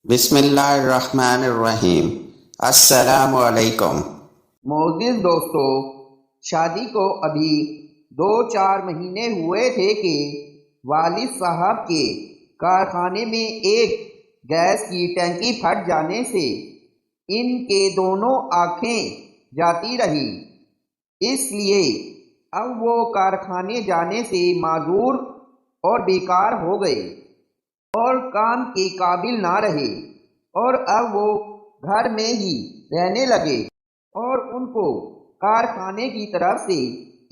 بسم اللہ الرحمن الرحیم۔ السلام علیکم۔ معزز دوستو، شادی کو ابھی 2-4 مہینے ہوئے تھے کہ والد صاحب کے کارخانے میں ایک گیس کی ٹینکی پھٹ جانے سے ان کے دونوں آنکھیں جاتی رہی۔ اس لیے اب وہ کارخانے جانے سے معذور اور بیکار ہو گئے اور کام کے قابل نہ رہے، اور اب وہ گھر میں ہی رہنے لگے اور ان کو کارخانے کی طرف سے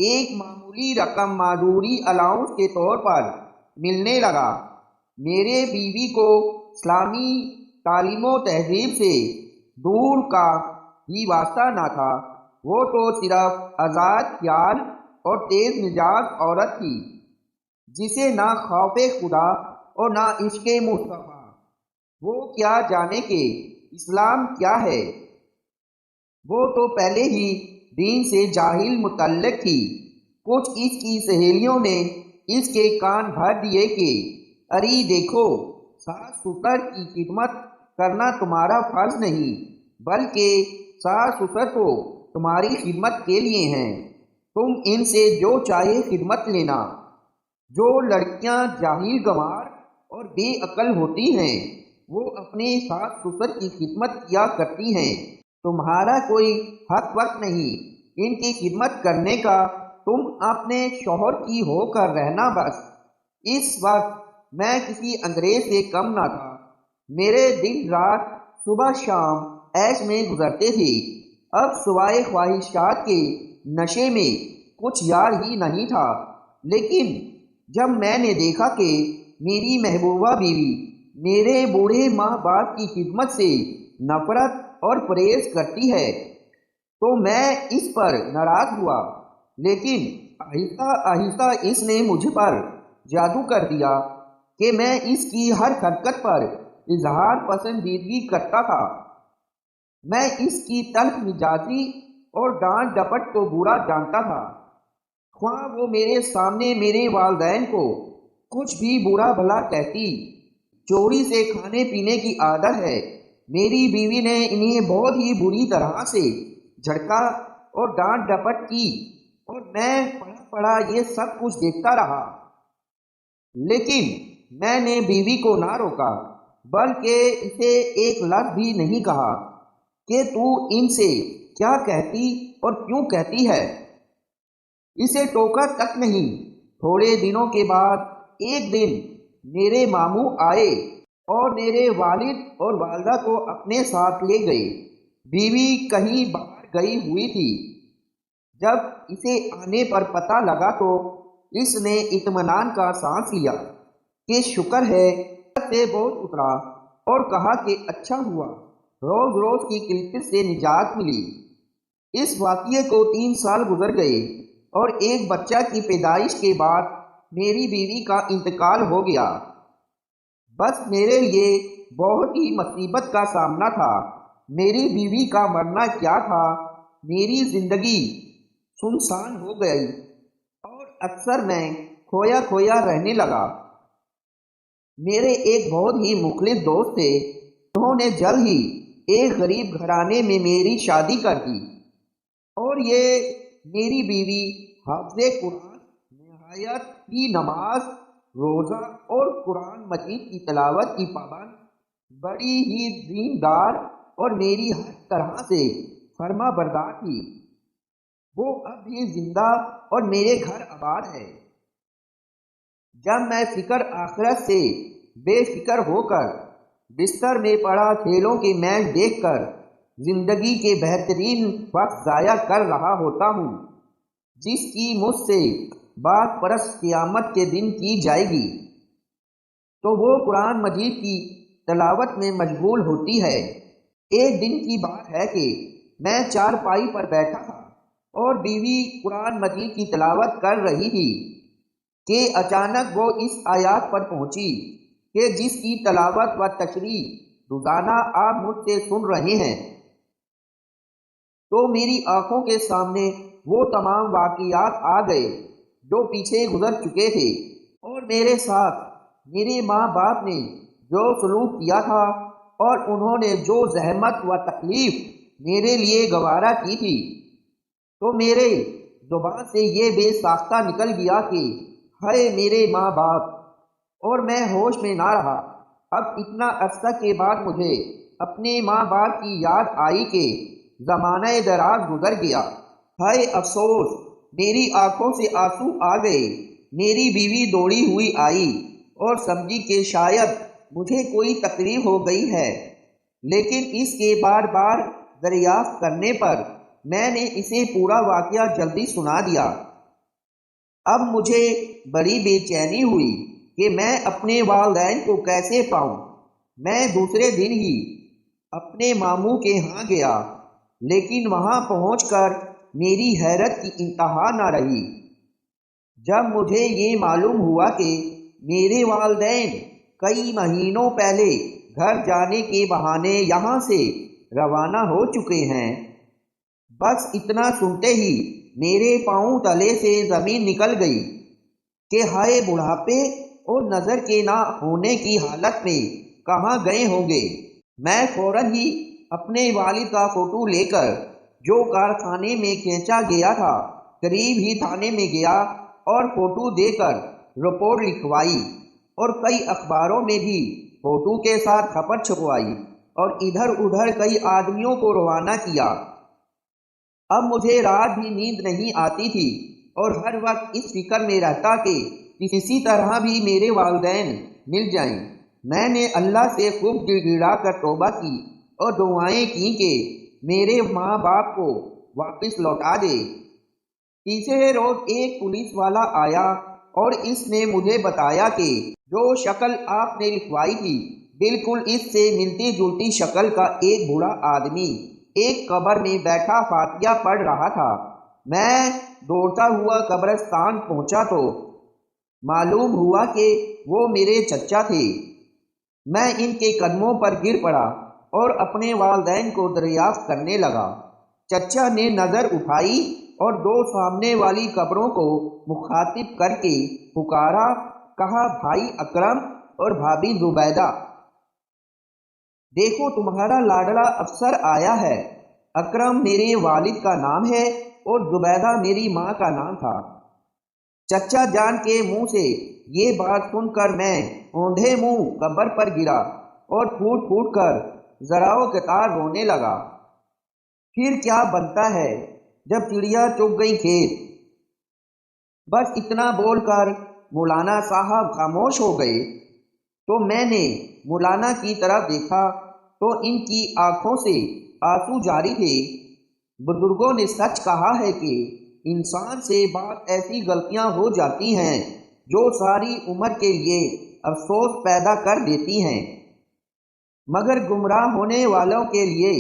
ایک معمولی رقم معذوری الاؤنس کے طور پر ملنے لگا۔ میرے بیوی کو اسلامی تعلیم و تہذیب سے دور کا بھی واسطہ نہ تھا، وہ تو صرف آزاد خیال اور تیز مزاج عورت تھی جسے نہ خوف خدا اور نہ عشق مصطفیٰ، وہ کیا جانے کہ اسلام کیا ہے۔ وہ تو پہلے ہی دین سے جاہل متعلق تھی۔ کچھ اس کی سہیلیوں نے اس کے کان بھر دیے کہ اری دیکھو، ساس سسر کی خدمت کرنا تمہارا فرض نہیں، بلکہ ساس سسر تو تمہاری خدمت کے لیے ہیں، تم ان سے جو چاہے خدمت لینا۔ جو لڑکیاں جاہل گنوار اور بے عقل ہوتی ہیں وہ اپنے ساس سسر کی خدمت کیا کرتی ہیں، تمہارا کوئی حق وقت نہیں ان کی خدمت کرنے کا، تم اپنے شوہر کی ہو کر رہنا بس۔ اس وقت میں کسی انگریز سے کم نہ تھا، میرے دن رات صبح شام عیش میں گزرتے تھے، اب سوائے خواہشات کے نشے میں کچھ یار ہی نہیں تھا۔ لیکن جب میں نے دیکھا کہ میری محبوبہ بیوی میرے بوڑھے ماں باپ کی خدمت سے نفرت اور پرہیز کرتی ہے تو میں اس پر ناراض ہوا، لیکن آہستہ آہستہ اس نے مجھ پر جادو کر دیا کہ میں اس کی ہر حرکت پر اظہار پسندیدگی کرتا تھا۔ میں اس کی تلخ مزاجی اور ڈانٹ ڈپٹ کو برا جانتا تھا، خواہ وہ میرے سامنے میرے والدین کو کچھ بھی برا بھلا کہتی۔ چوری سے کھانے پینے کی عادت ہے، میری بیوی نے انہیں بہت ہی بری طرح سے جھڑکا اور ڈانٹ ڈپٹ کی، اور میں پڑا پڑا یہ سب کچھ دیکھتا رہا۔ لیکن میں نے بیوی کو نہ روکا، بلکہ اسے ایک لفظ بھی نہیں کہا کہ تو ان سے کیا کہتی اور کیوں کہتی ہے، اسے ٹوکا تک نہیں۔ تھوڑے دنوں کے بعد ایک دن میرے ماموں آئے اور میرے والد اور والدہ کو اپنے ساتھ لے گئے۔ بیوی کہیں باہر گئی ہوئی تھی۔ جب اسے آنے پر پتہ لگا تو اس نے اطمینان کا سانس لیا کہ شکر ہے سے بہت اترا، اور کہا کہ اچھا ہوا روز روز کی کلفت سے نجات ملی۔ اس واقعے کو 3 سال گزر گئے اور ایک بچہ کی پیدائش کے بعد میری بیوی کا انتقال ہو گیا۔ بس میرے لیے بہت ہی مصیبت کا سامنا تھا۔ میری بیوی کا مرنا کیا تھا، میری زندگی سنسان ہو گئی اور اکثر میں کھویا کھویا رہنے لگا۔ میرے ایک بہت ہی مخلص دوست تھے، انہوں نے جلد ہی ایک غریب گھرانے میں میری شادی کر دی، اور یہ میری بیوی حافظ قرآن، نہایت ہی نماز روزہ اور قرآن مجید کی تلاوت کی پابند، بڑی ہی دیندار اور میری ہر طرح سے فرما بردار تھی۔ وہ اب بھی زندہ اور میرے گھر آباد ہے۔ جب میں فکر آخرت سے بے فکر ہو کر بستر میں پڑا کھیلوں کے میچ دیکھ کر زندگی کے بہترین وقت ضائع کر رہا ہوتا ہوں جس کی مجھ سے بات پرست قیامت کے دن کی جائے گی، تو وہ قرآن مجید کی تلاوت میں مشغول ہوتی ہے۔ ایک دن کی بات ہے کہ میں چارپائی پر بیٹھا تھا اور بیوی قرآن مجید کی تلاوت کر رہی تھی کہ اچانک وہ اس آیات پر پہنچی کہ جس کی تلاوت و تشریح روزانہ آپ مجھ سے سن رہے ہیں، تو میری آنکھوں کے سامنے وہ تمام واقعات آ گئے جو پیچھے گزر چکے تھے، اور میرے ساتھ میرے ماں باپ نے جو سلوک کیا تھا اور انہوں نے جو زحمت و تکلیف میرے لیے گوارا کی تھی، تو میرے زبان سے یہ بے ساختہ نکل گیا کہ ہائے میرے ماں باپ، اور میں ہوش میں نہ رہا۔ اب اتنا عرصہ کے بعد مجھے اپنے ماں باپ کی یاد آئی کہ زمانہ دراز گزر گیا۔ ہائے افسوس، میری آنکھوں سے آنسو آ گئے۔ میری بیوی دوڑی ہوئی آئی اور سمجھی کہ شاید مجھے کوئی تکلیف ہو گئی ہے، لیکن اس کے بار بار دریافت کرنے پر میں نے اسے پورا واقعہ جلدی سنا دیا۔ اب مجھے بڑی بے چینی ہوئی کہ میں اپنے والدین کو کیسے پاؤں۔ میں دوسرے دن ہی اپنے ماموں کے ہاں گیا، لیکن وہاں پہنچ کر میری حیرت کی انتہا نہ رہی جب مجھے یہ معلوم ہوا کہ میرے والدین کئی مہینوں پہلے گھر جانے کے بہانے یہاں سے روانہ ہو چکے ہیں۔ بس اتنا سنتے ہی میرے پاؤں تلے سے زمین نکل گئی کہ ہائے بڑھاپے اور نظر کے نہ ہونے کی حالت میں کہاں گئے ہوں گے۔ میں فوراً ہی اپنے والد کا فوٹو لے کر جو کارخانے میں کھینچا گیا تھا قریب ہی تھانے میں گیا اور فوٹو دے کر رپورٹ لکھوائی، اور کئی اخباروں میں بھی فوٹو کے ساتھ خبر چھپوائی اور ادھر ادھر کئی آدمیوں کو روانہ کیا۔ اب مجھے رات بھی نیند نہیں آتی تھی اور ہر وقت اس فکر میں رہتا کہ کسی طرح بھی میرے والدین مل جائیں۔ میں نے اللہ سے خوب گڑ گڑا کر توبہ کی اور دعائیں کی کہ میرے ماں باپ کو واپس لوٹا دے۔ تیسرے روز ایک پولیس والا آیا اور اس نے مجھے بتایا کہ جو شکل آپ نے لکھوائی تھی بالکل اس سے ملتی جلتی شکل کا ایک بوڑھا آدمی ایک قبر میں بیٹھا فاتحہ پڑھ رہا تھا۔ میں دوڑتا ہوا قبرستان پہنچا تو معلوم ہوا کہ وہ میرے چچا تھے۔ میں ان کے قدموں پر گر پڑا اور اپنے والدین کو دریافت کرنے لگا۔ چچا نے نظر اٹھائی اور دو سامنے والی قبروں کو مخاطب کر کے پکارا، کہا بھائی اکرم اور بھابھی زبیدہ، دیکھو تمہارا لاڈلا افسر آیا ہے۔ اکرم میرے والد کا نام ہے اور زبیدہ میری ماں کا نام تھا۔ چچا جان کے منہ سے یہ بات سن کر میں اوندھے منہ قبر پر گرا اور پھوٹ پھوٹ کر زراؤ قطار رونے لگا۔ پھر کیا بنتا ہے جب چڑیا چگ گئی کھیت۔ بس اتنا بول کر مولانا صاحب خاموش ہو گئے، تو میں نے مولانا کی طرف دیکھا تو ان کی آنکھوں سے آنسو جاری تھے۔ بزرگوں نے سچ کہا ہے کہ انسان سے بعض ایسی غلطیاں ہو جاتی ہیں جو ساری عمر کے لیے افسوس پیدا کر دیتی ہیں، مگر گمراہ ہونے والوں کے لیے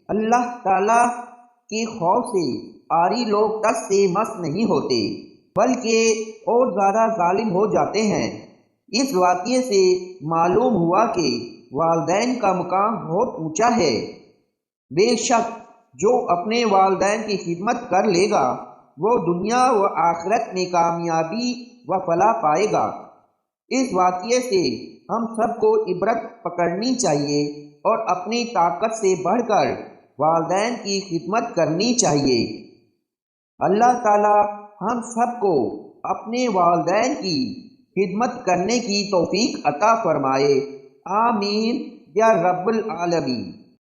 اللہ تعالیٰ کے خوف سے عاری لوگ ٹس سے مس نہیں ہوتے بلکہ اور زیادہ ظالم ہو جاتے ہیں۔ اس واقعے سے معلوم ہوا کہ والدین کا مقام بہت اونچا ہے۔ بے شک جو اپنے والدین کی خدمت کر لے گا وہ دنیا و آخرت میں کامیابی و فلاح پائے گا۔ اس واقعے سے ہم سب کو عبرت پکڑنی چاہیے اور اپنی طاقت سے بڑھ کر والدین کی خدمت کرنی چاہیے۔ اللہ تعالی ہم سب کو اپنے والدین کی خدمت کرنے کی توفیق عطا فرمائے، آمین یا رب العالمین۔